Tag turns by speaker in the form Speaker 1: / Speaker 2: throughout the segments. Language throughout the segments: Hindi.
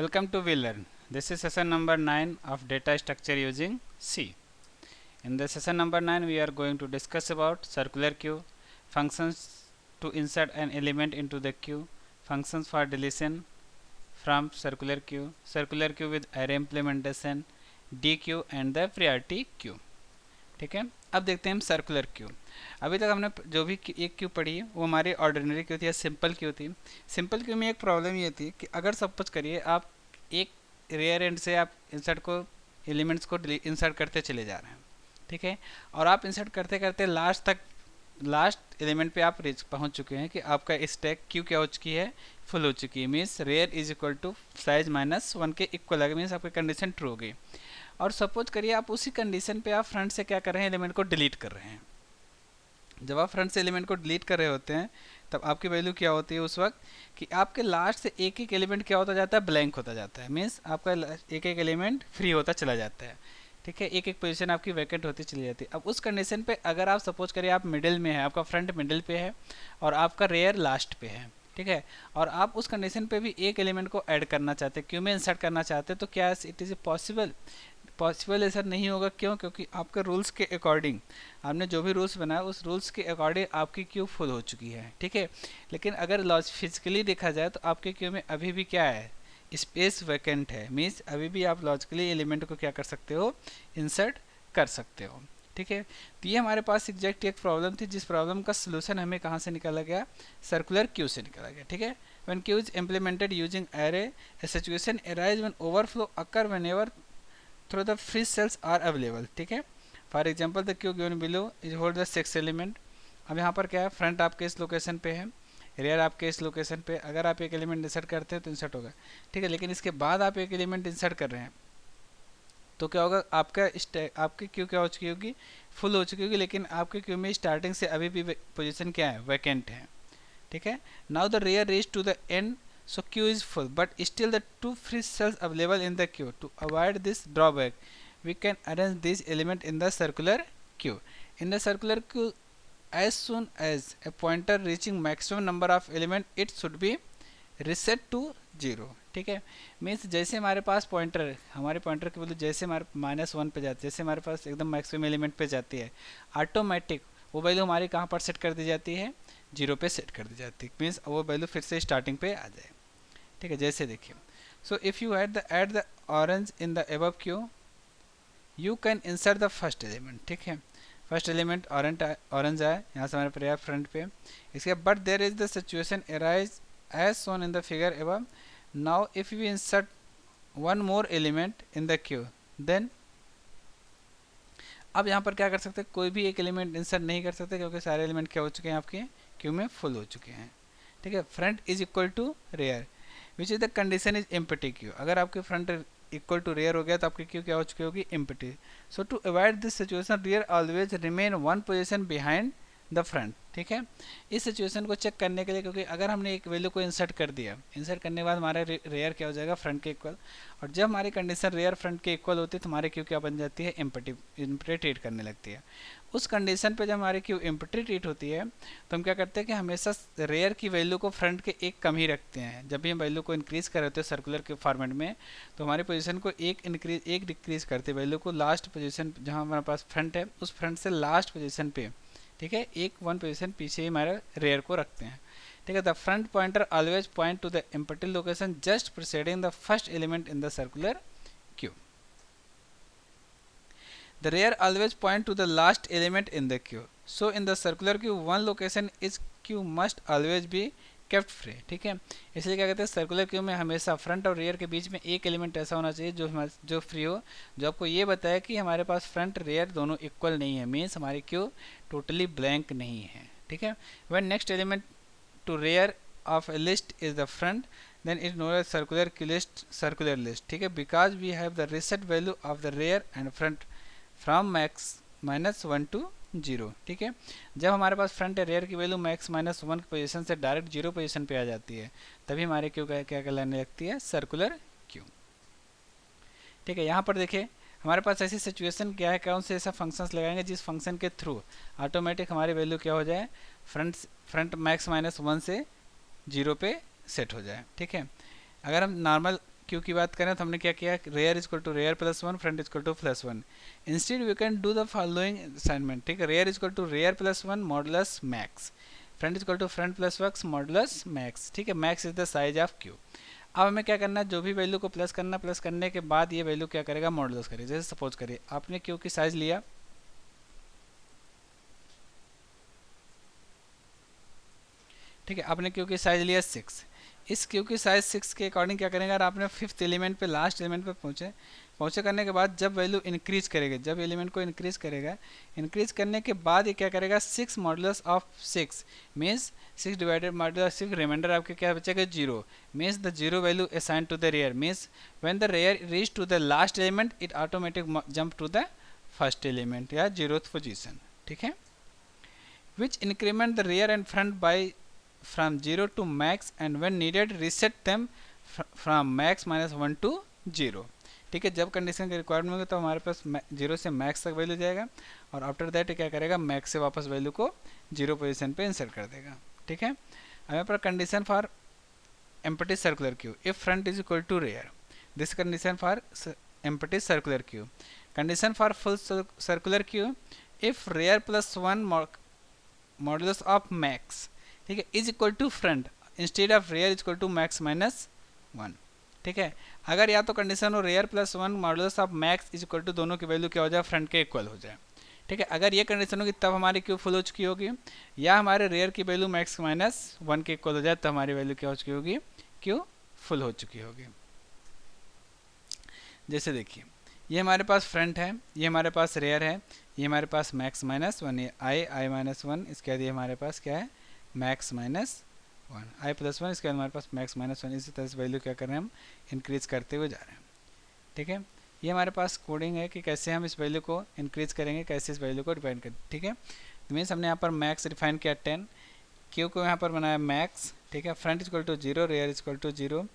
Speaker 1: Welcome to WeLearn. This is session number 9 of data structure using C. In the session number 9 we are going to discuss about circular queue, functions to insert an element into the queue, functions for deletion from circular queue with array implementation, DQ and the priority queue. ठीक है, अब देखते हैं हम सर्कुलर क्यू। अभी तक हमने जो भी एक क्यू पढ़ी है वो हमारी ऑर्डिनरी क्यू थी या सिंपल क्यू थी। सिंपल क्यू में एक प्रॉब्लम ये थी कि अगर सपोज करिए आप एक रेयर एंड से आप इंसर्ट को एलिमेंट्स को इंसर्ट करते चले जा रहे हैं, ठीक है, और आप इंसर्ट करते करते लास्ट एलिमेंट पे आप रीच पहुंच चुके हैं कि आपका स्टैक क्यू क्या हो चुकी है, फुल हो चुकी है। Means rear is equal to size -1 के इक्वल है, मीन्स आपकी कंडीशन ट्रू हो गई। और सपोज करिए आप उसी कंडीशन पे आप फ्रंट से क्या कर रहे हैं, एलिमेंट को डिलीट कर रहे हैं। जब आप फ्रंट से एलिमेंट को डिलीट कर रहे होते हैं तब आपकी वैल्यू क्या होती है उस वक्त कि आपके लास्ट से एक एक एलिमेंट क्या होता जाता है, ब्लैंक होता जाता है। मीन्स आपका एक एक एलिमेंट फ्री होता चला जाता है, ठीक है, एक एक पोजीशन आपकी वैकेंट होती चली जाती है। अब उस कंडीशन पे अगर आप सपोज करिए आप मिडिल में है, आपका फ्रंट मिडिल पे है और आपका रेयर लास्ट पे है, ठीक है, और आप उस कंडीशन पे भी एक एलिमेंट को ऐड करना चाहते हैं, क्यों में इंसर्ट करना चाहते हैं, तो क्या इट इज़ पॉसिबल ऐसा नहीं होगा। क्यों? क्योंकि आपके रूल्स के अकॉर्डिंग आपने जो भी रूल्स बनाया उस रूल्स के अकॉर्डिंग आपकी क्यू फुल हो चुकी है, ठीक है। लेकिन अगर फिजिकली देखा जाए तो आपके क्यू में अभी भी क्या है, स्पेस वैकेंट है। मीन्स अभी भी आप लॉजिकली एलिमेंट को क्या कर सकते हो, इंसर्ट कर सकते हो, ठीक है। तो ये हमारे पास एग्जैक्ट एक प्रॉब्लम थी जिस प्रॉब्लम का सोल्यूशन हमें कहाँ से निकाला गया, सर्कुलर क्यू से निकाला गया, ठीक है। When Q is implemented using array, A situation arise when overflow occur whenever through the free cells are available, ठीक है। For example the Q given below is hold the 6 element. अब यहाँ पर क्या है, फ्रंट आपके इस लोकेशन पे है, रेयर आपके इस लोकेशन पे। अगर आप एक एलिमेंट इंसर्ट करते हैं तो इंसर्ट होगा, ठीक है। लेकिन इसके बाद आप एक एलिमेंट इंसर्ट कर रहे हैं तो क्या होगा, आपकी क्यू क्या हो चुकी होगी, फुल हो चुकी होगी। लेकिन आपके क्यू में स्टार्टिंग से अभी भी पोजिशन क्या है, वैकेंट है, ठीक है। Now the rear reach to the end, so queue is full but still the 2 free cells available in the queue. To avoid this drawback we can arrange this element in the circular queue. In the circular queue, as soon as a pointer reaching maximum number of element it should be reset to 0, ठीक है। मीन्स जैसे हमारे पास हमारे पॉइंटर की वैल्यू जैसे हमारे -1 पे जाती है, जैसे हमारे पास एकदम मैक्सिमम एलिमेंट पे जाती है, ऑटोमेटिक वो वैल्यू हमारी कहाँ पर सेट कर दी जाती है, 0 पे सेट कर दी जाती है। मीन्स वो वैल्यू फिर से स्टार्टिंग पे आ जाए, ठीक है। जैसे देखिए, so if you add the orange in the above Q U can insert the first element, ठीक है। फर्स्ट एलिमेंट ऑरेंज आया, यहाँ से हमारे पर फ्रंट पे। इसके but there is the situation arise as shown in the figure above. Now if you insert one more element in the queue then, अब यहाँ पर क्या कर सकते हैं, कोई भी एक एलिमेंट इंसर्ट नहीं कर सकते क्योंकि सारे एलिमेंट क्या हो चुके हैं, आपके क्यू में फुल हो चुके हैं, ठीक है। Front is equal to rear which is the condition is empty queue. अगर आपके फ्रंट इक्वल टू रेयर हो गया तो आपकी क्यू क्या हो चुकी होगी, empty. So to avoid this situation rear always remain 1 position behind the front, ठीक है। इस सिचुएशन को चेक करने के लिए, क्योंकि अगर हमने एक वैल्यू को इंसर्ट कर दिया, इंसर्ट करने के बाद हमारा रेयर क्या हो जाएगा, फ्रंट के इक्वल। और जब हमारी कंडीशन रेयर फ्रंट के इक्वल होती है तो हमारी क्यू क्या बन जाती है, एम्प्टी ट्रीट करने लगती है। उस कंडीशन पे जब हमारी क्यू एम्प्टी ट्रीट होती है तो हम क्या करते हैं कि हमेशा रेयर की वैल्यू को फ्रंट के एक कम ही रखते हैं। जब भी हम वैल्यू को इंक्रीज कर रहे होते हैं सर्कुलर के फॉर्मेट में तो हमारी पोजीशन को एक डिक्रीज करते वैल्यू को लास्ट पोजीशन जहाँ हमारे पास फ्रंट है उस फ्रंट से लास्ट पोजीशन पे, ठीक है, 1 पोजीशन पीछे ही हमारे रेयर को रखते हैं, ठीक है। The front pointer always point two the empty location just preceding the first element in the circular queue. The rear always point to the last element in the queue. So in the circular queue, one location is queue must always be kept free, ठीक है। इसलिए क्या कहते हैं, सर्कुलर क्यू में हमेशा फ्रंट और रेयर के बीच में एक एलिमेंट ऐसा होना चाहिए जो फ्री हो, जो आपको ये बताए कि हमारे पास फ्रंट रेयर दोनों इक्वल नहीं है। मीन्स हमारी क्यू टोटली ब्लैंक नहीं है, ठीक है। When next element to rear of a list is the front then it known as circular list, ठीक है, because we have the reset value of the rear and front from -1 to 0, ठीक है। जब हमारे पास फ्रंट है, रेयर की वैल्यू -1 की पोजीशन से डायरेक्ट 0 पोजीशन पे आ जाती है तभी हमारे क्यू क्या कहलाने लगती है, सर्कुलर क्यू, ठीक है। यहाँ पर देखिए हमारे पास ऐसी सिचुएशन क्या है, कौन से ऐसा फंक्शंस लगाएंगे जिस फंक्शन के थ्रू ऑटोमेटिक हमारी वैल्यू क्या हो जाए, फ्रंट -1 से 0 पे सेट हो जाए, ठीक है। अगर हम नॉर्मल क्यू की बात करें तो हमने क्या किया, rear is equal to rear plus one, front is equal to plus one. Instead we can do the following assignment, ठीक है। Rear is equal to rear plus one modulus max, front is equal to front plus वक्स मॉडुलस मैक्स, ठीक है। Max is the size of queue. अब हमें क्या करना है, जो भी वैल्यू को प्लस करना, प्लस करने के बाद ये वैल्यू क्या करेगा, मॉडुलस करेगा। जैसे सपोज करिए आपने क्यू की साइज लिया, ठीक है, आपने क्यू की साइज लिया 6। इस क्यू की साइज 6 के अकॉर्डिंग क्या करेंगे, अगर आपने फिफ्थ एलिमेंट पे, लास्ट एलिमेंट पे पहुंचे करने के बाद जब वैल्यू इंक्रीज करेगा, जब एलिमेंट को इंक्रीज करेगा, इंक्रीज करने के बाद ये क्या करेगा, 6 modulus of 6 means 6 divided modulus 6, remainder आपके क्या बचेगा 0, means the 0 value assign to the rear, means when the rear reach to the last element it automatic jump to the first element या 0th पोजीशन, ठीक है। Which increment the rear and front by from 0 to max and when needed reset them from max minus 1 to 0, ठीक है। जब कंडीशन की रिक्वायरमेंट होगी तो हमारे पास 0 से मैक्स तक वैल्यू जाएगा और आफ्टर दैट क्या करेगा, मैक्स से वापस वैल्यू को 0 पोजीशन पे इंसर्ट कर देगा, ठीक है। हमें पर condition for empty circular queue, if front is equal to rear, this condition for empty circular queue. Condition for full circular queue, if rear plus one modulus of max, ठीक है, is equal to front instead of rear is equal to max minus 1, ठीक है। अगर या तो कंडीशन हो rear plus one modulus of max is equal to दोनों की वैल्यू क्या हो जाए, फ्रंट के इक्वल हो जाए, ठीक है। अगर ये कंडीशन होगी तब हमारी क्यू फुल हो चुकी होगी, या हमारे रेयर की वैल्यू मैक्स माइनस 1 के इक्वल हो जाए तो हमारी वैल्यू क्या हो चुकी होगी, क्यू फुल हो चुकी होगी। जैसे देखिए ये हमारे पास फ्रंट है, ये हमारे पास रेयर है, ये हमारे पास मैक्स माइनस 1, ये आई माइनस 1, इसके बाद ये हमारे पास क्या है, मैक्स माइनस 1, आई प्लस 1, इसके बाद हमारे पास मैक्स माइनस 1। इसी तरह से वैल्यू क्या कर रहे हैं, हम इंक्रीज करते हुए जा रहे हैं, ठीक है। ये हमारे पास कोडिंग है कि कैसे हम इस वैल्यू को इंक्रीज करेंगे, कैसे इस वैल्यू को डिफाइन करें, ठीक है। मीन्स हमने यहाँ पर मैक्स डिफाइन किया 10, क्यू को यहाँ पर बनाया मैक्स, ठीक है। Front equal to 0, rear equal to 0,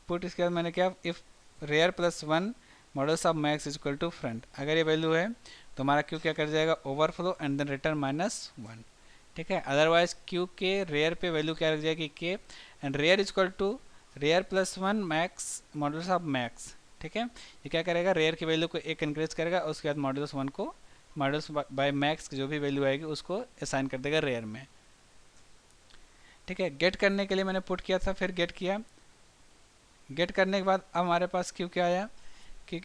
Speaker 1: put इसके बाद मैंने क्या, if rear plus 1 models of max equal to front, अगर ये वैल्यू है तो हमारा क्यू क्या कर जाएगा, overflow and then return minus 1, ठीक है। अदरवाइज क्यू के रेयर पे वैल्यू क्या रख जाएगी, के, and rear equal to rear plus 1 max modulus of max, ठीक है। ये क्या करेगा, रेयर की वैल्यू को 1 इंक्रीज करेगा और उसके बाद मॉडुलस 1 को मॉडुलस बाय मैक्स जो भी वैल्यू आएगी उसको असाइन कर देगा रेयर में, ठीक है। गेट करने के लिए मैंने पुट किया था, फिर गेट किया, गेट करने के बाद अब हमारे पास क्यू क्या आया कि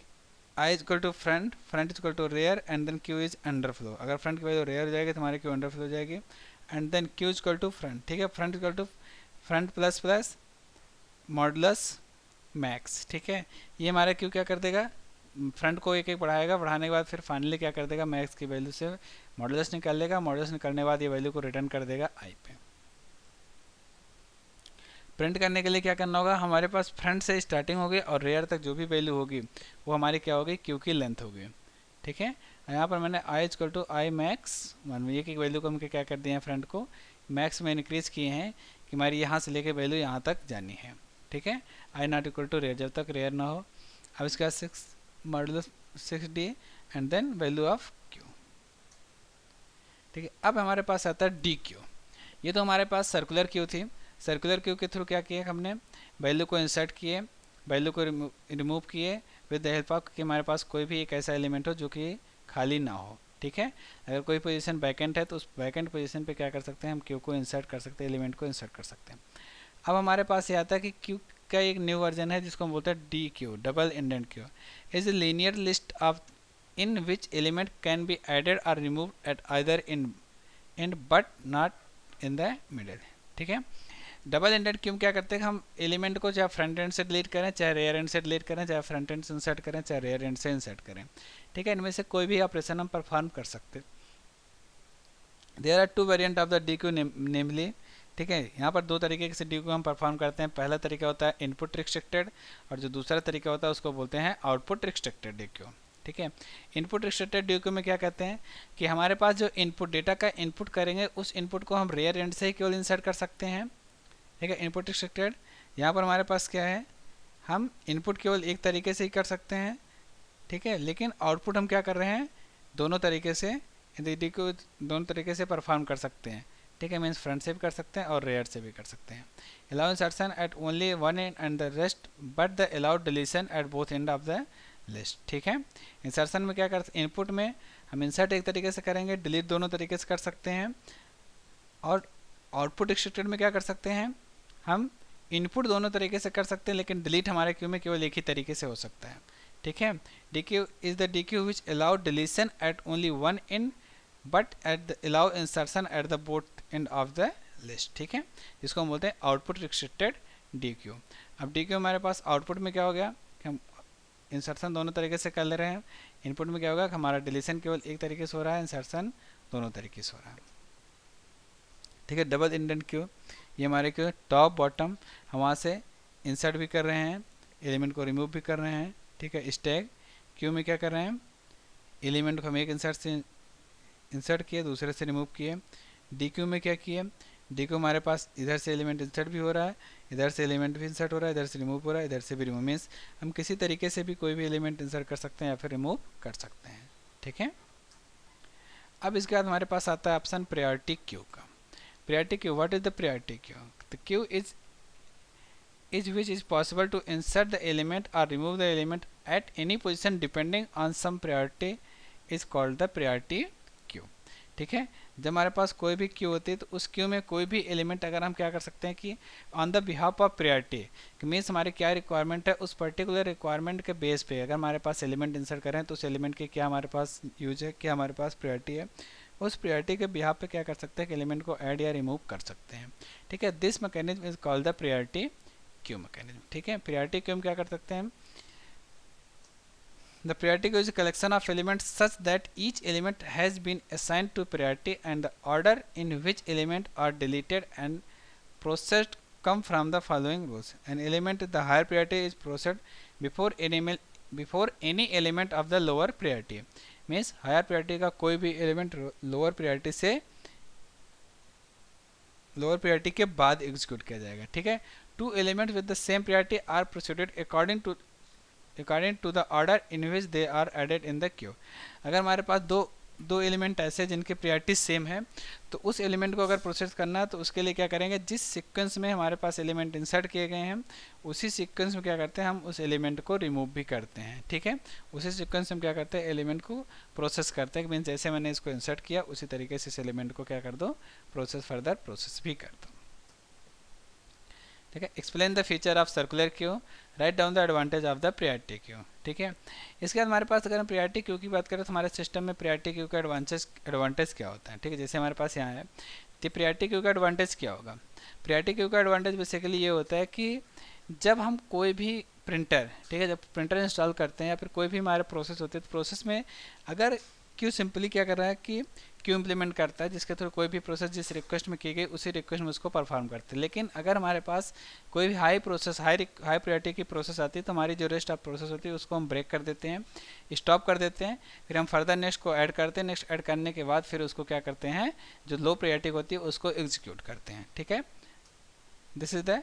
Speaker 1: i equal to front, front equal to rear and then queue is underflow. अगर फ्रंट की वैल्यू रेयर हो जाएगी तो हमारी क्यू अंडरफ्लो हो जाएगी, and then queue equal to front, ठीक है। Front equal to front plus plus modulus max, ठीक है। ये हमारा क्यू क्या कर देगा, फ्रंट को एक एक बढ़ाएगा, बढ़ाने के बाद फिर फाइनली क्या कर देगा, मैक्स की वैल्यू से मॉडुलस निकाल लेगा, मॉडुलस निकालने के बाद ये वैल्यू को रिटर्न कर देगा आई पे। प्रिंट करने के लिए क्या करना होगा, हमारे पास फ्रंट से स्टार्टिंग होगी और रेयर तक जो भी वैल्यू होगी वो हमारी क्या होगी, क्यू की लेंथ होगी, ठीक है। यहाँ पर मैंने आई इक्वल टू आई मैक्स 1, ये की वैल्यू को हम क्या कर दिए हैं, फ्रंट को मैक्स में इंक्रीज किए हैं कि हमारी यहाँ से लेके वैल्यू यहाँ तक जानी है, ठीक है। I not equal to rear, जब तक रेयर ना हो। अब इसके बाद 6 modulus 6d and then value of queue, ठीक है। अब हमारे पास आता है डी क्यू। ये तो हमारे पास सर्कुलर क्यू थी, सर्कुलर क्यू के थ्रू क्या किया हमने, वैल्यू को इंसर्ट किए, वैल्यू को रिमूव किए विद द हेल्प ऑफ कि हमारे पास कोई भी एक ऐसा एलिमेंट हो जो कि खाली ना हो, ठीक है। अगर कोई पोजीशन वैकेंट है तो उस वैकेंट पोजीशन पे क्या कर सकते हैं, हम क्यू को इंसर्ट कर सकते हैं, एलिमेंट को इंसर्ट कर सकते हैं। अब हमारे पास ये आता है कि क्यू का एक न्यू वर्जन है जिसको हम बोलते हैं D queue, double indent queue, is a linear list of in which element can be added और removed at either in but not in the middle, ठीक है। डबल एंडेड क्यू क्या करते हैं, हम एलिमेंट को चाहे फ्रंट एंड से डिलीट करें, चाहे रेयर एंड से डिलीट करें, चाहे फ्रंट एंड से इंसर्ट करें, चाहे रेयर एंड से इंसर्ट करें, ठीक है। इनमें से कोई भी ऑपरेशन हम परफॉर्म कर सकते हैं। There are 2 variant of the D queue namely, ठीक है। यहाँ पर 2 तरीके से डी क्यू हम परफॉर्म करते हैं। पहला तरीका होता है इनपुट रिस्ट्रिक्टेड और जो दूसरा तरीका होता है उसको बोलते हैं आउटपुट रिस्ट्रिक्टेड डी क्यू, ठीक है। इनपुट रिस्ट्रिक्टेड डी क्यू में क्या कहते हैं कि हमारे पास जो इनपुट डेटा का इनपुट करेंगे उस इनपुट को हम रेयर एंड से ही केवल इंसर्ट कर सकते हैं, ठीक है। इनपुट रिस्ट्रिक्टेड यहाँ पर हमारे पास क्या है, हम इनपुट केवल एक तरीके से ही कर सकते हैं, ठीक है, लेकिन आउटपुट हम क्या कर रहे हैं, दोनों तरीके से डी को दोनों तरीके से परफॉर्म कर सकते हैं, ठीक है, मीन्स फ्रंट से भी कर सकते हैं और रेयर से भी कर सकते हैं। Allow insertion at only one end and the rest but the allowed deletion at both end of the list. ठीक है, इंसर्शन में क्या कर, इनपुट में हम इंसर्ट एक तरीके से करेंगे, डिलीट दोनों तरीके से कर सकते हैं, और आउटपुट रिस्ट्रिक्टेड में क्या कर सकते हैं, हम इनपुट दोनों तरीके से कर सकते हैं, लेकिन डिलीट हमारे क्यू में केवल एक ही तरीके से हो सकता है। ठीक है, D queue is the D queue which allow deletion at only one end but at the allow insertion at the both end of the list. ठीक है, जिसको हम बोलते हैं आउटपुट रिस्ट्रिक्टेड डी क्यू। अब डी क्यू हमारे पास आउटपुट में क्या हो गया कि हम इंसर्शन दोनों तरीके से कर ले रहे हैं, इनपुट में क्या होगा कि हमारा डिलीशन केवल एक तरीके से हो रहा है, इंसर्शन दोनों तरीके से हो रहा है। ठीक है, डबल इंडेंट क्यू, ये हमारे क्यू टॉप बॉटम, हम वहाँ से इंसर्ट भी कर रहे हैं, एलिमेंट को रिमूव भी कर रहे हैं। ठीक है, स्टैक क्यू में क्या कर रहे हैं, एलिमेंट को हम एक इंसर्ट से इंसर्ट किए, दूसरे से रिमूव किए। डी क्यू में क्या किए, डी क्यू हमारे पास इधर से एलिमेंट इंसर्ट भी हो रहा है, इधर से एलिमेंट भी इंसर्ट हो रहा है, इधर से रिमूव हो रहा है, इधर से भी रिमूव, मीन्स हम किसी तरीके से भी कोई भी एलिमेंट इंसर्ट कर सकते हैं या फिर रिमूव कर सकते हैं। ठीक है, अब इसके बाद हमारे पास आता है ऑप्शन प्रायोरिटी क्यू का। Priority queue, what is the priority Q? The Q is which is possible to insert the element or remove the element at any position depending on some priority is called the priority queue। ठीक है, जब हमारे पास कोई भी क्यू होती है तो उस क्यू में कोई भी एलिमेंट अगर हम क्या कर सकते हैं कि on the behalf of priority, means हमारी क्या रिक्वायरमेंट है, उस पर्टिकुलर रिक्वायरमेंट के बेस पे अगर हमारे पास एलिमेंट इंसर्ट करें तो उस एलिमेंट की क्या हमारे पास यूज है, क्या हमारे पास प्रायोरिटी है, उस प्रायोरिटी के बिहाफ पे क्या कर सकते हैं कि एलिमेंट को ऐड या रिमूव कर सकते हैं। ठीक है, this mechanism is called the priority queue mechanism. ठीक है, प्रायोरिटी क्यू में क्या कर सकते हैं, the priority queue is a collection of elements such that each element has been assigned to priority and the order in which element are deleted and processed come from the following rules. An element with the higher priority is processed before any element of the lower priority. Means higher priority का कोई भी एलिमेंट lower priority के बाद एग्जीक्यूट किया जाएगा। ठीक है, two elements with the same priority are proceeded according to the order in which they are added in the queue। अगर हमारे पास दो एलिमेंट ऐसे जिनकी प्रायोरिटी सेम है तो उस एलिमेंट को अगर प्रोसेस करना है तो उसके लिए क्या करेंगे, जिस सीक्वेंस में हमारे पास एलिमेंट इंसर्ट किए गए हैं उसी सीक्वेंस में क्या करते हैं, हम उस एलिमेंट को रिमूव भी करते हैं। ठीक है, उसी सीक्वेंस में क्या करते हैं, एलिमेंट को प्रोसेस करते हैं, मीन्स जैसे मैंने इसको इंसर्ट किया उसी तरीके से इस एलिमेंट को क्या कर दो, फर्दर प्रोसेस भी कर दो। ठीक है, explain the feature of circular queue, write down the advantage of the priority Q. ठीक है, इसके बाद हमारे पास अगर हम प्रायोरिटी क्यू की बात करें तो हमारे सिस्टम में प्रायोरिटी क्यू का एडवांटेज क्या होता है। ठीक है, जैसे हमारे पास यहाँ है तो प्रायोरिटी क्यू का एडवांटेज क्या होगा, प्रायोरिटी क्यू का एडवांटेज बेसिकली ये होता है कि जब हम कोई भी प्रिंटर, ठीक है, जब प्रिंटर इंस्टॉल करते हैं या फिर कोई भी हमारे प्रोसेस होते हैं तो प्रोसेस में अगर क्यू सिंपली क्या कर रहा है कि क्यू इम्प्लीमेंट करता है जिसके थ्रू कोई भी प्रोसेस जिस रिक्वेस्ट में की गई उसी रिक्वेस्ट में उसको परफॉर्म करते हैं। लेकिन अगर हमारे पास कोई भी हाई प्रायोरिटी की प्रोसेस आती है तो हमारी जो रेस्ट ऑफ प्रोसेस होती है उसको हम ब्रेक कर देते हैं, स्टॉप कर देते हैं, फिर हम फर्दर नेक्स्ट को ऐड करते हैं, नेक्स्ट ऐड करने के बाद फिर उसको क्या करते हैं, जो लो प्रायोरिटी होती है उसको एग्जीक्यूट करते हैं। ठीक है, this is the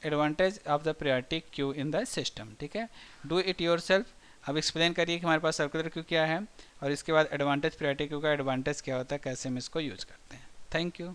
Speaker 1: advantage of the priority Q in the system. ठीक है, डू इट योरसेल्फ। अब एक्सप्लेन करिए कि हमारे पास सर्कुलर क्यू क्या है और इसके बाद एडवांटेज प्रायोरिटी क्यू का एडवांटेज क्या होता है, कैसे हम इसको यूज करते हैं। Thank you.